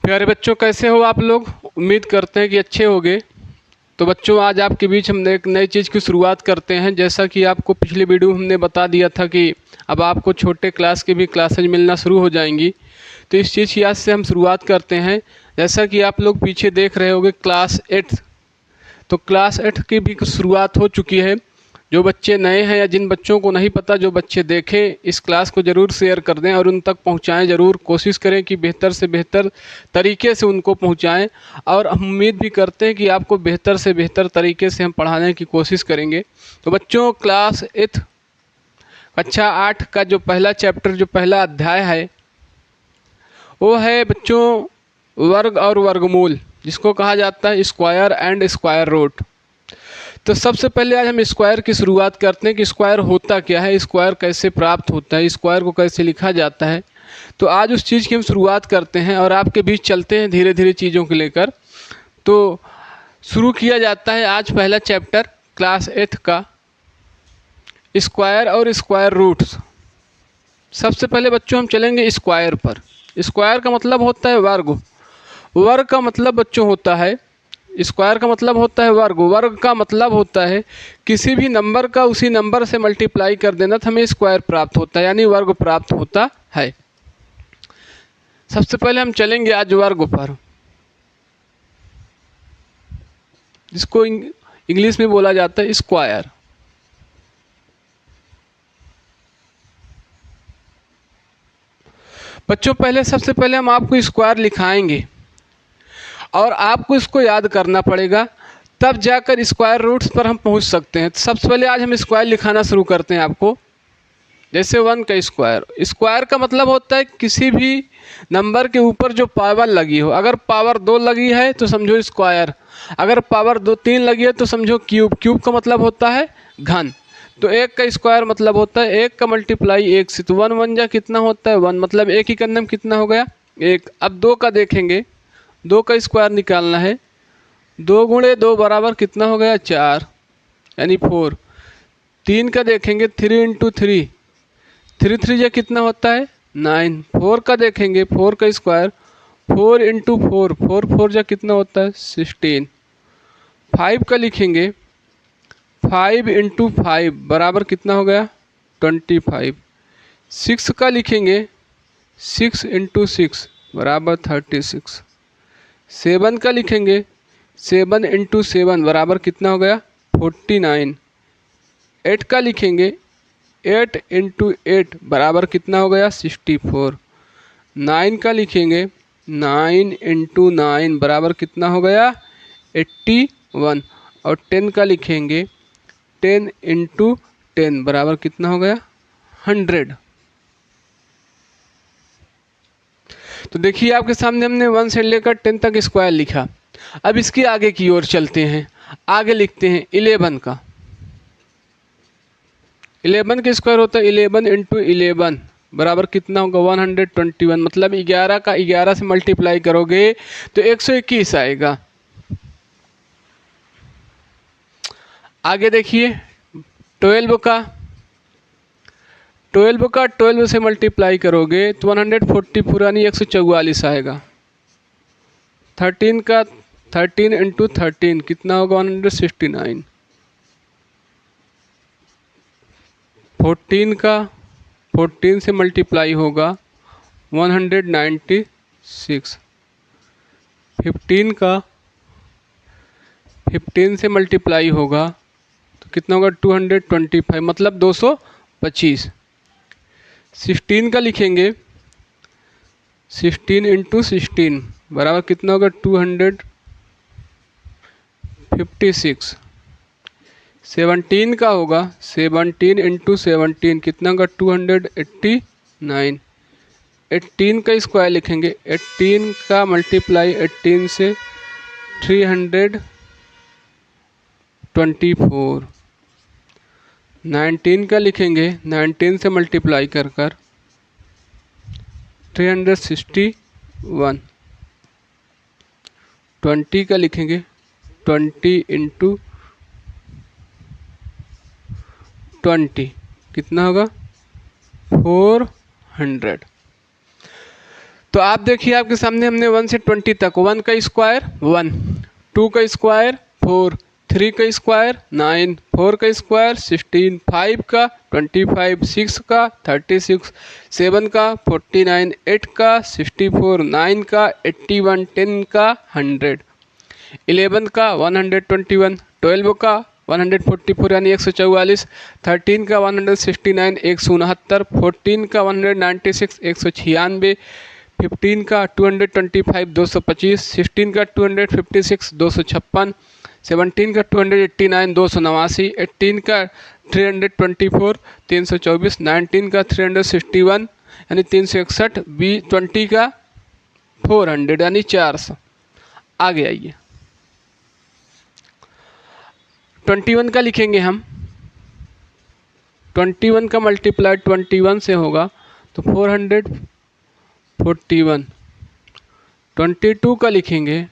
प्यारे बच्चों, कैसे हो आप लोग। उम्मीद करते हैं कि अच्छे होंगे। तो बच्चों, आज आपके बीच हम एक नई चीज़ की शुरुआत करते हैं। जैसा कि आपको पिछली वीडियो हमने बता दिया था कि अब आपको छोटे क्लास की भी क्लासेज मिलना शुरू हो जाएंगी। तो इस चीज़ की आज से हम शुरुआत करते हैं। जैसा कि आप लोग पीछे देख रहे होंगे क्लास 8, तो क्लास 8 की भी शुरुआत हो चुकी है। जो बच्चे नए हैं या जिन बच्चों को नहीं पता, जो बच्चे देखें इस क्लास को ज़रूर शेयर कर दें और उन तक पहुंचाएं। ज़रूर कोशिश करें कि बेहतर से बेहतर तरीके से उनको पहुंचाएं। और हम उम्मीद भी करते हैं कि आपको बेहतर से बेहतर तरीके से हम पढ़ाने की कोशिश करेंगे। तो बच्चों, क्लास 8 कक्षा 8 का जो पहला चैप्टर, जो पहला अध्याय है, वो है बच्चों वर्ग और वर्गमूल, जिसको कहा जाता है स्क्वायर एंड स्क्वायर रूट। तो सबसे पहले आज हम स्क्वायर की शुरुआत करते हैं कि स्क्वायर होता क्या है, स्क्वायर कैसे प्राप्त होता है, स्क्वायर को कैसे लिखा जाता है। तो आज उस चीज़ की हम शुरुआत करते हैं और आपके बीच चलते हैं धीरे धीरे चीज़ों को लेकर। तो शुरू किया जाता है आज पहला चैप्टर क्लास 8 का, स्क्वायर और स्क्वायर रूट्स। सबसे पहले बच्चों हम चलेंगे स्क्वायर पर। स्क्वायर का मतलब होता है वर्ग। वर्ग का मतलब बच्चों होता है, स्क्वायर का मतलब होता है वर्ग। वर्ग का मतलब होता है किसी भी नंबर का उसी नंबर से मल्टीप्लाई कर देना तो हमें स्क्वायर प्राप्त होता है, यानी वर्ग प्राप्त होता है। सबसे पहले हम चलेंगे आज वर्ग पर, जिसको इंग्लिश में बोला जाता है स्क्वायर। बच्चों, पहले सबसे पहले हम आपको स्क्वायर लिखाएंगे और आपको इसको याद करना पड़ेगा, तब जाकर स्क्वायर रूट्स पर हम पहुंच सकते हैं। तो सबसे पहले आज हम स्क्वायर लिखाना शुरू करते हैं आपको। जैसे 1 का स्क्वायर। स्क्वायर का मतलब होता है किसी भी नंबर के ऊपर जो पावर लगी हो। अगर पावर 2 लगी है तो समझो स्क्वायर, अगर पावर 3 लगी है तो समझो क्यूब। क्यूब का मतलब होता है घन। तो 1 का स्क्वायर मतलब होता है 1 का मल्टीप्लाई 1 से। तो 1 1 जा कितना होता है 1, मतलब 1 ही करने में कितना हो गया 1। अब 2 का देखेंगे, 2 का स्क्वायर निकालना है। 2 गुणे 2 बराबर कितना हो गया 4, यानी 4। 3 का देखेंगे, 3 इंटू 3, 3 3 जा कितना होता है 9। 4 का देखेंगे, 4 का स्क्वायर 4 इंटू 4, 4 4 जा कितना होता है 16। 5 का लिखेंगे, 5 इंटू 5 बराबर कितना हो गया 25। 6 का लिखेंगे, 6 इंटू 6 बराबर 36। 7 का लिखेंगे, 7 इंटू 7 बराबर कितना हो गया 49। 8 का लिखेंगे, 8 इंटू 8 बराबर कितना हो गया 64। 9 का लिखेंगे, 9 इंटू 9 बराबर कितना हो गया 81। और 10 का लिखेंगे, 10 इंटू 10 बराबर कितना हो गया 100। तो देखिए आपके सामने हमने 1 से लेकर 10 तक स्क्वायर लिखा। अब इसके आगे की ओर चलते हैं। आगे लिखते हैं 11 का। 11 का स्क्वायर होता है 11 इंटू 11 बराबर कितना होगा 121। मतलब 11 का 11 से मल्टीप्लाई करोगे तो 121 आएगा। आगे देखिए 12 का। 12 से मल्टीप्लाई करोगे तो 140 पुरानी 144 आएगा। 13 का 13 इंटू 13 कितना होगा 169। 14 का 14 से मल्टीप्लाई होगा 196। 15 का 15 से मल्टीप्लाई होगा तो कितना होगा 225, मतलब 225। 16 का लिखेंगे, 16 इंटू 16 बराबर कितना होगा 256। 17 का होगा 17 इंटू 17 कितना होगा 289। 18 का स्क्वायर लिखेंगे, 18 का मल्टीप्लाई 18 से 324। 19 का लिखेंगे, 19 से मल्टीप्लाई कर 361। 20 का लिखेंगे, 20 इंटू 20 कितना होगा 400। तो आप देखिए आपके सामने हमने 1 से 20 तक, 1 का स्क्वायर 1, 2 का स्क्वायर 4, 3 का स्क्वायर 9, 4 का स्क्वायर 16, 5 का 25, 6 का 36, 7 का 49, 8 का 64, 9 का 81, 10 का 100, 11 का 121, 12 का 144 यानी 144, 13 का 169 169, 14 का 196 196, 15 का 225 225, 16 का 256 256, 17 का 289 289, 18 का 324 324, 19 का 361 यानी 361, 20 का 400 यानी 400। आगे आइए 21 का लिखेंगे हम। 21 का मल्टीप्लाई 21 से होगा तो 441। 22 का लिखेंगे,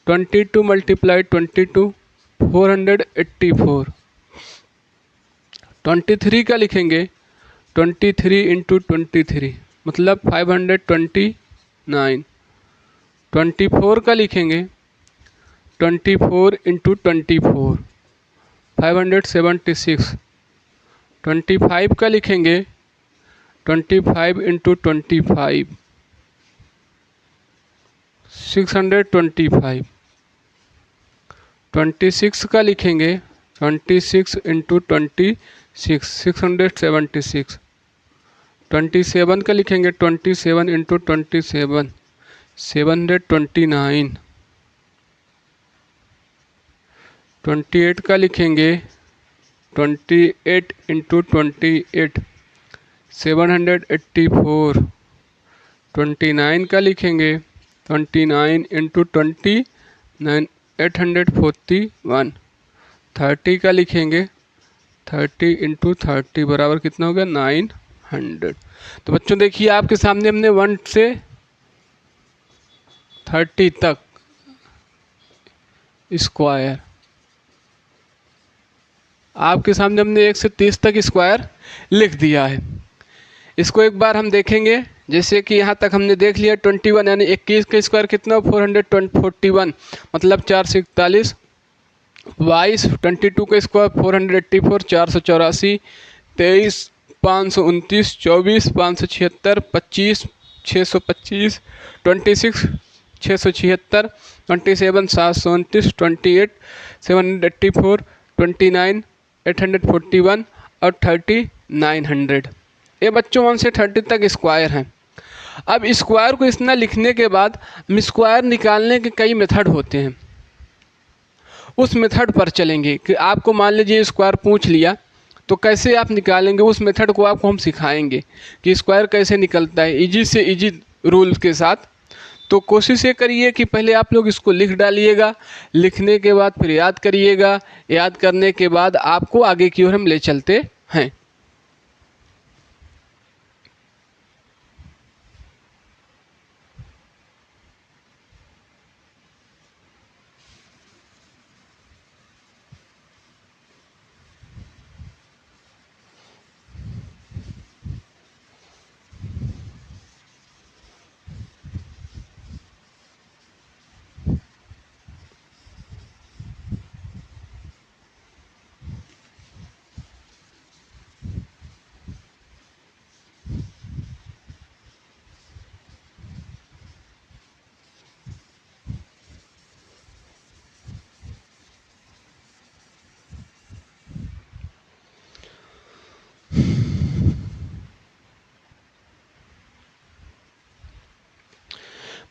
22 मल्टीप्लाई 22 484। 23 का लिखेंगे, 23 इंटू 23 मतलब 529। 24 का लिखेंगे, 24 इंटू 24 576। 25 का लिखेंगे, 25 इंटू 25 625। 26 का लिखेंगे, 26 इंटू 26 676। 27 का लिखेंगे, 27 इंटू 27 729। 28 का लिखेंगे, 28 इंटू 28 784। 29 का लिखेंगे, 29 इंटू 29 841। 30 का लिखेंगे, 30 इंटू 30 बराबर कितना हो गया 900। तो बच्चों देखिए आपके सामने हमने 1 से 30 तक स्क्वायर, आपके सामने हमने 1 से 30 तक स्क्वायर लिख दिया है। इसको एक बार हम देखेंगे, जैसे कि यहाँ तक हमने देख लिया 21 यानी 21 का स्क्वायर कितना 441 मतलब 4 से 41। 22 22 का स्क्वायर 484 484। 23 529। 24 576। 25 625। 26 676। 27 729। 28 784। 29 841 और 30 900। ये बच्चों 1 से 30 तक स्क्वायर हैं। अब स्क्वायर को इतना लिखने के बाद हम स्क्वायर निकालने के कई मेथड होते हैं, उस मेथड पर चलेंगे कि आपको मान लीजिए स्क्वायर पूछ लिया तो कैसे आप निकालेंगे, उस मेथड को आपको हम सिखाएंगे कि स्क्वायर कैसे निकलता है इजी से इजी रूल के साथ। तो कोशिश ये करिए कि पहले आप लोग इसको लिख डालिएगा, लिखने के बाद फिर याद करिएगा, याद करने के बाद आपको आगे की ओर हम ले चलते हैं।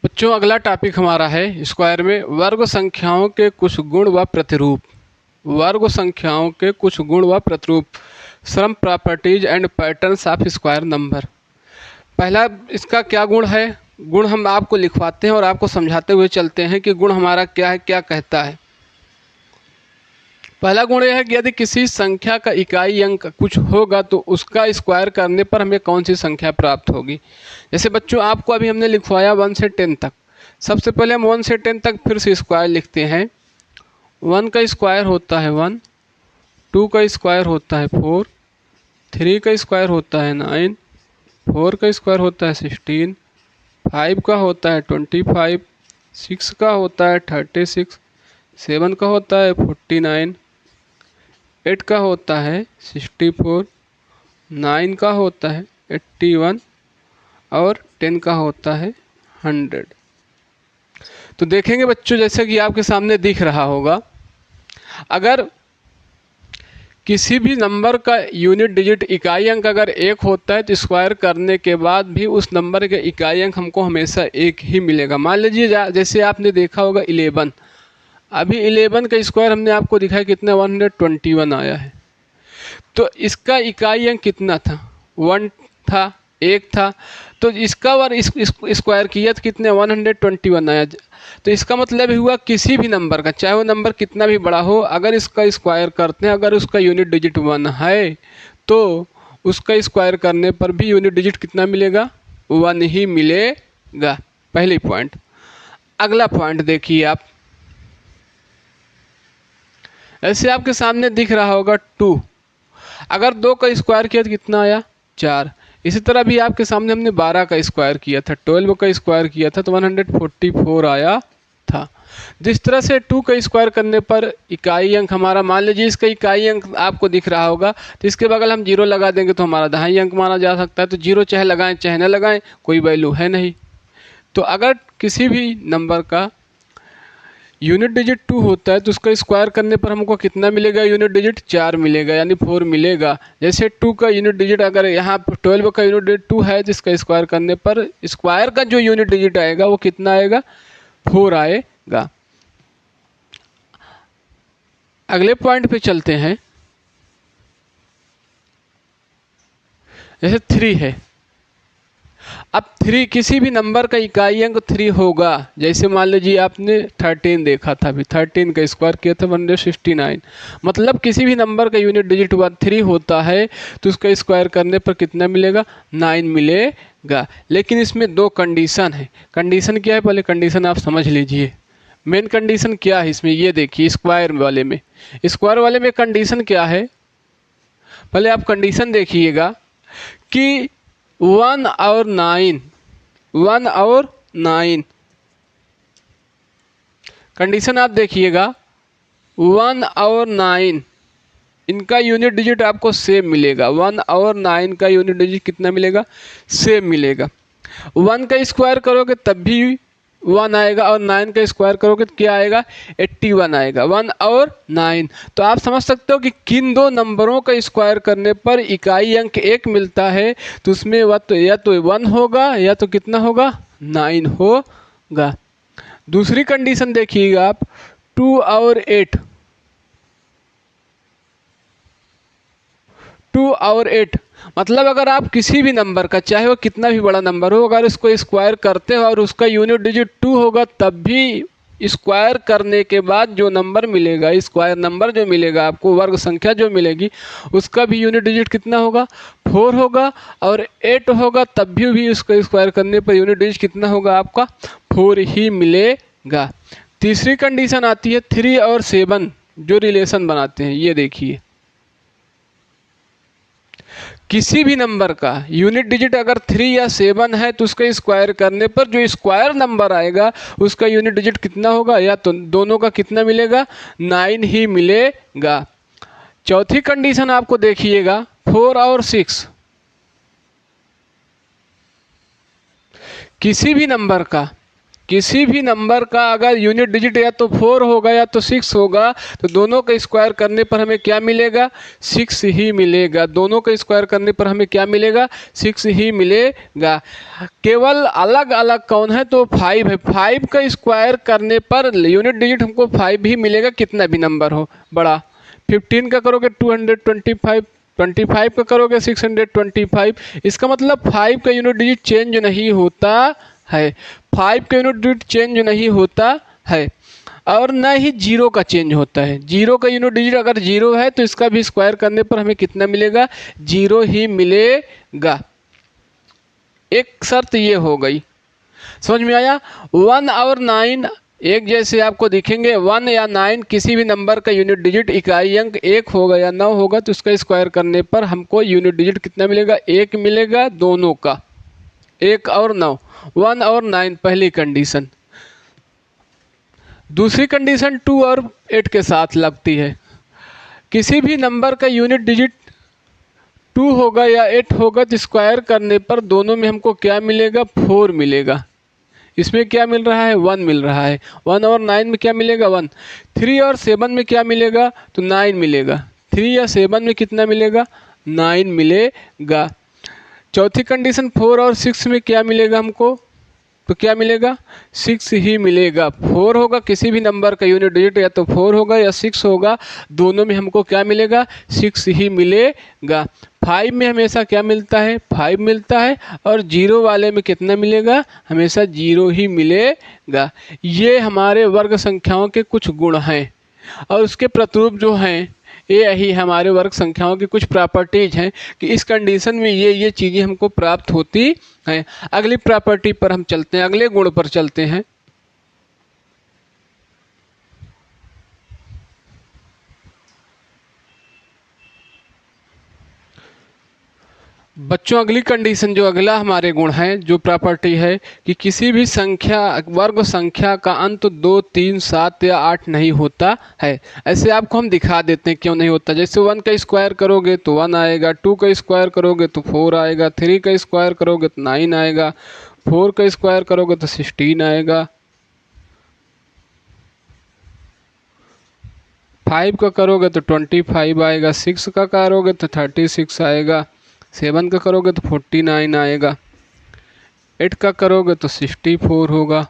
बच्चों अगला टॉपिक हमारा है स्क्वायर में वर्ग संख्याओं के कुछ गुण व प्रतिरूप। वर्ग संख्याओं के कुछ गुण व प्रतिरूप, some properties and patterns of square number. पहला इसका क्या गुण है, गुण हम आपको लिखवाते हैं और आपको समझाते हुए चलते हैं कि गुण हमारा क्या है, क्या कहता है। पहला गुण यह है कि यदि किसी संख्या का इकाई अंक कुछ होगा तो उसका स्क्वायर करने पर हमें कौन सी संख्या प्राप्त होगी। जैसे बच्चों आपको अभी हमने लिखवाया 1 से 10 तक। सबसे पहले हम 1 से 10 तक फिर से स्क्वायर लिखते हैं। 1 का स्क्वायर होता है 1, 2 का स्क्वायर होता है 4, 3 का स्क्वायर होता है 9, 4 का स्क्वायर होता है 16, 5 का होता है 25, 6 का होता है 36, 7 का होता है 49, 8 का होता है 64, 9 का होता है 81 और 10 का होता है 100। तो देखेंगे बच्चों, जैसे कि आपके सामने दिख रहा होगा, अगर किसी भी नंबर का यूनिट डिजिट इकाई अंक अगर 1 होता है तो स्क्वायर करने के बाद भी उस नंबर के इकाई अंक हमको हमेशा 1 ही मिलेगा। मान लीजिए जैसे आपने देखा होगा 11, अभी 11 का स्क्वायर हमने आपको दिखाया कितना 121 आया है। तो इसका इकाई अंक कितना था 1 था, 1 था, तो इसका और इस स्क्वायर किया तो कितने 121 आया। तो इसका मतलब हुआ किसी भी नंबर का, चाहे वो नंबर कितना भी बड़ा हो, अगर इसका स्क्वायर करते हैं, अगर उसका यूनिट डिजिट 1 है तो उसका स्क्वायर करने पर भी यूनिट डिजिट कितना मिलेगा 1 ही मिलेगा। पहली पॉइंट। अगला पॉइंट देखिए आप, ऐसे आपके सामने दिख रहा होगा 2, अगर 2 का स्क्वायर किया तो कितना आया 4। इसी तरह भी आपके सामने हमने 12 का स्क्वायर किया था, 12 का स्क्वायर किया था तो 144 आया था। जिस तरह से 2 का स्क्वायर करने पर इकाई अंक हमारा, मान लीजिए इसका इकाई अंक आपको दिख रहा होगा तो इसके बगल हम 0 लगा देंगे तो हमारा दहाई अंक माना जा सकता है। तो 0 चाहे लगाएं चाहे न लगाएं कोई वैल्यू है नहीं। तो अगर किसी भी नंबर का यूनिट डिजिट 2 होता है तो उसका स्क्वायर करने पर हमको कितना मिलेगा यूनिट डिजिट 4 मिलेगा, यानी 4 मिलेगा। जैसे 2 का यूनिट डिजिट अगर यहाँ 12 का यूनिट डिजिट 2 है, जिसका स्क्वायर करने पर स्क्वायर का जो यूनिट डिजिट आएगा वो कितना आएगा 4 आएगा। अगले पॉइंट पे चलते हैं। जैसे 3 है, अब 3 किसी भी नंबर का इकाई अंक 3 होगा। जैसे मान लीजिए आपने 13 देखा था, अभी 13 का स्क्वायर किया था 169, मतलब किसी भी नंबर का यूनिट डिजिट 3 होता है तो उसका स्क्वायर करने पर कितना मिलेगा 9 मिलेगा। लेकिन इसमें 2 कंडीशन है। कंडीशन क्या है, पहले कंडीशन आप समझ लीजिए। मेन कंडीशन क्या है इसमें, ये देखिए स्क्वायर वाले में, स्क्वायर वाले में कंडीशन क्या है, पहले आप कंडीशन देखिएगा कि 1 और 9 कंडीशन आप देखिएगा, 1 और 9 इनका यूनिट डिजिट आपको सेम मिलेगा। 1 और 9 का यूनिट डिजिट कितना मिलेगा सेम मिलेगा। 1 का स्क्वायर करोगे तब भी 1 आएगा और 9 का स्क्वायर करोगे तो क्या आएगा 81 आएगा। 1 और 9, तो आप समझ सकते हो कि किन 2 नंबरों का स्क्वायर करने पर इकाई अंक 1 मिलता है, तो उसमें या तो 1 होगा या तो कितना होगा 9 होगा। दूसरी कंडीशन देखिएगा आप, 2 और 8, 2 और 8 मतलब अगर आप किसी भी नंबर का, चाहे वो कितना भी बड़ा नंबर हो, अगर उसको स्क्वायर करते हो और उसका यूनिट डिजिट 2 होगा तब भी स्क्वायर करने के बाद जो नंबर मिलेगा, स्क्वायर नंबर जो मिलेगा आपको, वर्ग संख्या जो मिलेगी, उसका भी यूनिट डिजिट कितना होगा 4 होगा। और 8 होगा तब भी उसका स्क्वायर करने पर यूनिट डिजिट कितना होगा आपका 4 ही मिलेगा। तीसरी कंडीशन आती है 3 और 7 जो रिलेशन बनाते हैं। ये देखिए, किसी भी नंबर का यूनिट डिजिट अगर 3 या 7 है तो उसका स्क्वायर करने पर जो स्क्वायर नंबर आएगा उसका यूनिट डिजिट कितना होगा, या तो दोनों का कितना मिलेगा 9 ही मिलेगा। चौथी कंडीशन आपको देखिएगा 4 और 6, किसी भी नंबर का अगर यूनिट डिजिट या तो 4 होगा या तो 6 होगा तो दोनों का स्क्वायर करने पर हमें क्या मिलेगा 6 ही मिलेगा। दोनों का स्क्वायर करने पर हमें क्या मिलेगा 6 ही मिलेगा। केवल अलग अलग कौन है तो 5 है। 5 का स्क्वायर करने पर यूनिट डिजिट हमको 5 ही मिलेगा, कितना भी नंबर हो बड़ा। 15 का करोगे 225, 25 का करोगे 625। इसका मतलब 5 का यूनिट डिजिट चेंज नहीं होता है, 5 का यूनिट डिजिट चेंज नहीं होता है और न ही 0 का चेंज होता है। 0 का यूनिट डिजिट अगर 0 है तो इसका भी स्क्वायर करने पर हमें कितना मिलेगा 0 ही मिलेगा। एक शर्त ये हो गई, समझ में आया। 1 और 9 एक जैसे आपको दिखेंगे। 1 या 9 किसी भी नंबर का यूनिट डिजिट इकाई अंक 1 होगा या 9 होगा तो उसका स्क्वायर करने पर हमको यूनिट डिजिट कितना मिलेगा 1 मिलेगा, दोनों का 1 और 9। 1 और 9 पहली कंडीशन। दूसरी कंडीशन 2 और 8 के साथ लगती है। किसी भी नंबर का यूनिट डिजिट 2 होगा या 8 होगा तो स्क्वायर करने पर दोनों में हमको क्या मिलेगा, 4 मिलेगा। इसमें क्या मिल रहा है, 1 मिल रहा है। 1 और 9 में क्या मिलेगा, 1। 3 और 7 में क्या मिलेगा, तो 9 मिलेगा। 3 या 7 में कितना मिलेगा, 9 मिलेगा। चौथी कंडीशन 4 और 6 में क्या मिलेगा हमको, तो क्या मिलेगा, 6 ही मिलेगा। 4 होगा किसी भी नंबर का यूनिट डिजिट, या तो 4 होगा या 6 होगा, दोनों में हमको क्या मिलेगा, 6 ही मिलेगा। 5 में हमेशा क्या मिलता है, 5 मिलता है। और 0 वाले में कितना मिलेगा, हमेशा 0 ही मिलेगा। ये हमारे वर्ग संख्याओं के कुछ गुण हैं और उसके प्रतिरूप जो हैं ये ही हमारे वर्ग संख्याओं की कुछ प्रॉपर्टीज हैं कि इस कंडीशन में ये चीज़ें हमको प्राप्त होती हैं। अगली प्रॉपर्टी पर हम चलते हैं, अगले गुण पर चलते हैं। बच्चों अगली कंडीशन जो अगला हमारे गुण है, जो प्रॉपर्टी है कि किसी भी संख्या वर्ग संख्या का अंत 2, 3, 7 या 8 नहीं होता है। ऐसे आपको हम दिखा देते हैं क्यों नहीं होता। जैसे 1 का स्क्वायर करोगे तो 1 आएगा, 2 का स्क्वायर करोगे तो 4 आएगा, 3 का स्क्वायर करोगे तो 9 आएगा, 4 का स्क्वायर करोगे तो 16 आएगा, 5 का करोगे तो 25 आएगा, 6 का करोगे तो 36 आएगा, 7 का करोगे तो 49 आएगा, 8 का करोगे तो 64 होगा,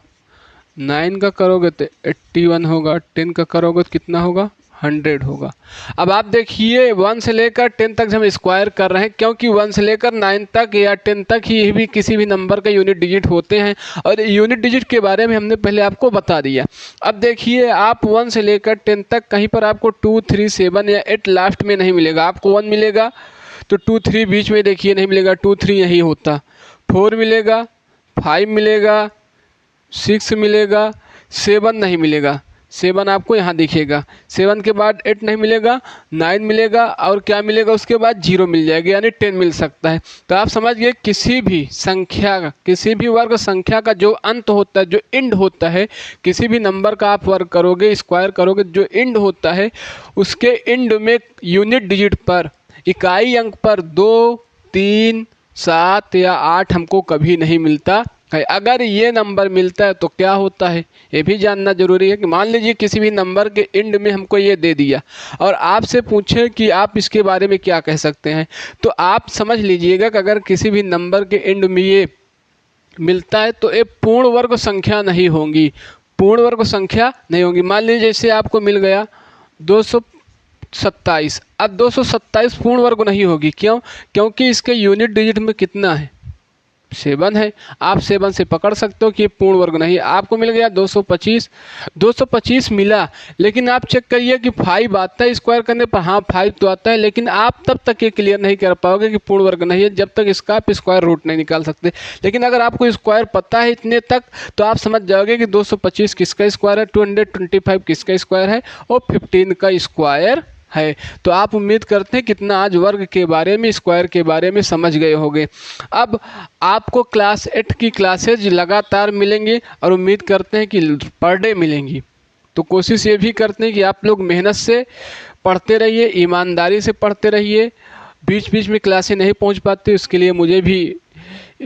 9 का करोगे तो 81 होगा, 10 का करोगे तो कितना होगा, 100 होगा। अब आप देखिए 1 से लेकर 10 तक हम स्क्वायर कर रहे हैं क्योंकि 1 से लेकर 9 तक या 10 तक ही भी किसी भी नंबर का यूनिट डिजिट होते हैं और यूनिट डिजिट के बारे में हमने पहले आपको बता दिया। अब देखिए आप 1 से लेकर 10 तक कहीं पर आपको 2, 3, 7 या 8 लास्ट में नहीं मिलेगा, आपको 1 मिलेगा तो 2, 3 बीच में देखिए नहीं मिलेगा, 2, 3 यही होता, 4 मिलेगा, 5 मिलेगा, 6 मिलेगा, 7 नहीं मिलेगा, 7 आपको यहाँ दिखेगा, 7 के बाद 8 नहीं मिलेगा, 9 मिलेगा और क्या मिलेगा उसके बाद 0 मिल जाएगा, यानी 10 मिल सकता है। तो आप समझ गए किसी भी संख्या का, किसी भी वर्ग संख्या का जो अंत होता है, जो एंड होता है, किसी भी नंबर का आप वर्ग करोगे, स्क्वायर करोगे, जो एंड होता है उसके एंड में यूनिट डिजिट पर, इकाई अंक पर 2, 3, 7 या 8 हमको कभी नहीं मिलता है। अगर ये नंबर मिलता है तो क्या होता है ये भी जानना जरूरी है कि मान लीजिए किसी भी नंबर के एंड में हमको ये दे दिया और आपसे पूछे कि आप इसके बारे में क्या कह सकते हैं, तो आप समझ लीजिएगा कि अगर किसी भी नंबर के एंड में ये मिलता है तो ये पूर्ण वर्ग संख्या नहीं होंगी, पूर्ण वर्ग संख्या नहीं होंगी। मान लीजिए जैसे आपको मिल गया 227, अब 227 पूर्ण वर्ग नहीं होगी, क्यों, क्योंकि इसके यूनिट डिजिट में कितना है, 7 है। आप 7 से पकड़ सकते हो कि ये पूर्ण वर्ग नहीं है। आपको मिल गया 225, 225 मिला, लेकिन आप चेक करिए कि 5 आता है स्क्वायर करने पर, हाँ 5 तो आता है, लेकिन आप तब तक ये क्लियर नहीं कर पाओगे कि पूर्ण वर्ग नहीं है जब तक इसका आप स्क्वायर रूट नहीं निकाल सकते। लेकिन अगर आपको स्क्वायर पता है इतने तक तो आप समझ जाओगे कि 225 किसका स्क्वायर है, 225 किसका स्क्वायर है और 15 का स्क्वायर है। तो आप उम्मीद करते हैं कितना आज वर्ग के बारे में, स्क्वायर के बारे में समझ गए होंगे। अब आपको क्लास 8 की क्लासेज लगातार मिलेंगी और उम्मीद करते हैं कि पर डे मिलेंगी। तो कोशिश ये भी करते हैं कि आप लोग मेहनत से पढ़ते रहिए, ईमानदारी से पढ़ते रहिए। बीच बीच में क्लासें नहीं पहुंच पाती, उसके लिए मुझे भी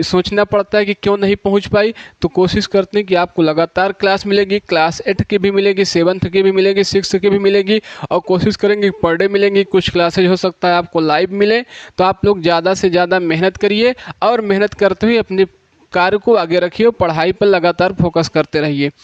सोचना पड़ता है कि क्यों नहीं पहुंच पाई। तो कोशिश करते हैं कि आपको लगातार क्लास मिलेगी, क्लास 8 की भी मिलेगी, 7th की भी मिलेगी, 6th की भी मिलेगी और कोशिश करेंगे पर डे मिलेंगी। कुछ क्लासेज हो सकता है आपको लाइव मिले। तो आप लोग ज़्यादा से ज़्यादा मेहनत करिए और मेहनत करते हुए अपने कार्य को आगे रखिए और पढ़ाई पर लगातार फोकस करते रहिए।